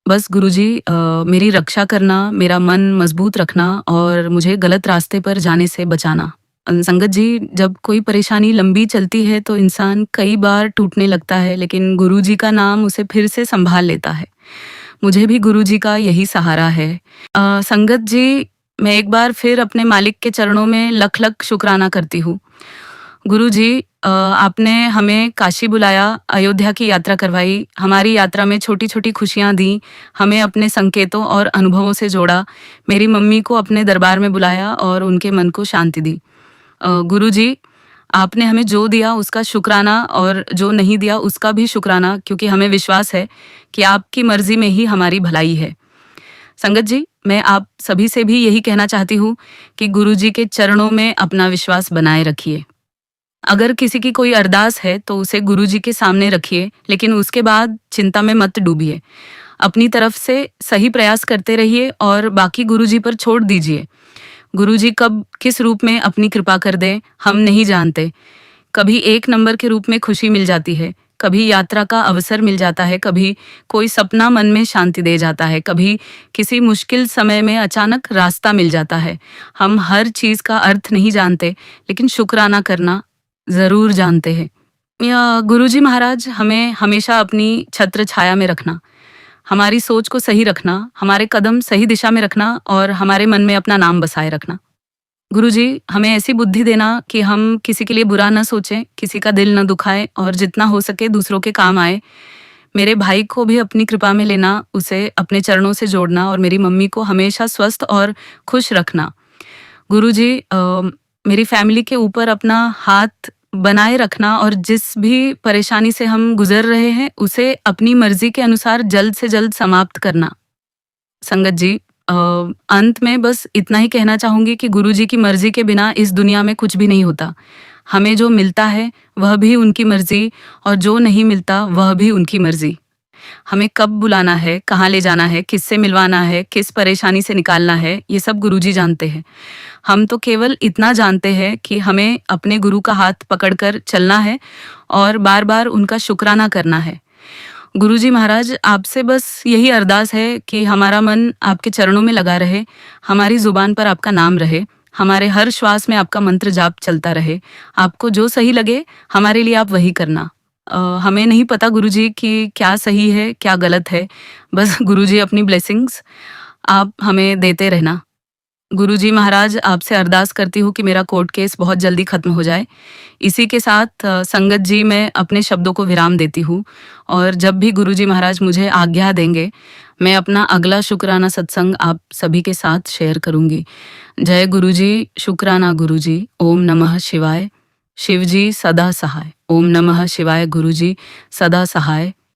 बस गुरुजी, मेरी रक्षा करना, मेरा मन मजबूत रखना और मुझे गलत रास्ते पर जाने से बचाना। संगत जी, जब कोई परेशानी लंबी चलती है तो इंसान कई बार टूटने लगता है, लेकिन गुरुजी का नाम उसे फिर से संभाल लेता है। मुझे भी गुरुजी का यही सहारा है। संगत जी, मैं एक बार फिर अपने मालिक के चरणों में लख लख शुक्राना करती हूँ। गुरुजी, आपने हमें काशी बुलाया, अयोध्या की यात्रा करवाई, हमारी यात्रा में छोटी छोटी खुशियाँ दी, हमें अपने संकेतों और अनुभवों से जोड़ा, मेरी मम्मी को अपने दरबार में बुलाया और उनके मन को शांति दी। गुरुजी, आपने हमें जो दिया उसका शुक्राना और जो नहीं दिया उसका भी शुक्राना, क्योंकि हमें विश्वास है कि आपकी मर्जी में ही हमारी भलाई है। संगत जी, मैं आप सभी से भी यही कहना चाहती हूँ कि गुरुजी के चरणों में अपना विश्वास बनाए रखिए। अगर किसी की कोई अरदास है तो उसे गुरुजी के सामने रखिए, लेकिन उसके बाद चिंता में मत डूबिए। अपनी तरफ से सही प्रयास करते रहिए और बाकी गुरुजी पर छोड़ दीजिए। गुरुजी कब किस रूप में अपनी कृपा कर दें हम नहीं जानते। कभी एक नंबर के रूप में खुशी मिल जाती है, कभी यात्रा का अवसर मिल जाता है, कभी कोई सपना मन में शांति दे जाता है, कभी किसी मुश्किल समय में अचानक रास्ता मिल जाता है। हम हर चीज का अर्थ नहीं जानते, लेकिन शुक्राना करना जरूर जानते हैं। या गुरुजी महाराज, हमें हमेशा अपनी छत्र छाया में रखना, हमारी सोच को सही रखना, हमारे कदम सही दिशा में रखना और हमारे मन में अपना नाम बसाए रखना। गुरुजी, हमें ऐसी बुद्धि देना कि हम किसी के लिए बुरा न सोचें, किसी का दिल न दुखाए और जितना हो सके दूसरों के काम आए। मेरे भाई को भी अपनी कृपा में लेना, उसे अपने चरणों से जोड़ना और मेरी मम्मी को हमेशा स्वस्थ और खुश रखना। गुरुजी, मेरी फैमिली के ऊपर अपना हाथ बनाए रखना और जिस भी परेशानी से हम गुजर रहे हैं उसे अपनी मर्जी के अनुसार जल्द से जल्द समाप्त करना। संगत जी, अंत में बस इतना ही कहना चाहूँगी कि गुरु जी की मर्ज़ी के बिना इस दुनिया में कुछ भी नहीं होता। हमें जो मिलता है वह भी उनकी मर्ज़ी और जो नहीं मिलता वह भी उनकी मर्ज़ी। हमें कब बुलाना है, कहाँ ले जाना है, किससे मिलवाना है, किस परेशानी से निकालना है, ये सब गुरुजी जानते हैं। हम तो केवल इतना जानते हैं कि हमें अपने गुरु का हाथ पकड़कर चलना है और बार-बार उनका शुक्राना करना है। गुरुजी महाराज, आपसे बस यही अरदास है कि हमारा मन आपके चरणों में लगा रहे, हमारी ज़ुबान पर आपका नाम रहे, हमारे हर श्वास में आपका मंत्र जाप चलता रहे। आपको जो सही लगे, हमारे लिए आप वही करना। हमें नहीं पता गुरुजी कि क्या सही है, क्या गलत है। बस गुरुजी अपनी ब्लेसिंग्स आप हमें देते रहना। गुरुजी महाराज, आपसे अरदास करती हूँ कि मेरा कोर्ट केस बहुत जल्दी ख़त्म हो जाए। इसी के साथ संगत जी, मैं अपने शब्दों को विराम देती हूँ और जब भी गुरुजी महाराज मुझे आज्ञा देंगे, मैं अपना अगला शुक्राना सत्संग आप सभी के साथ शेयर करूँगी। जय गुरुजी, शुक्राना गुरुजी, ओम नमः शिवाय। शिवजी सदा सहाय। ओम नमः शिवाय। गुरुजी सदा सहाय।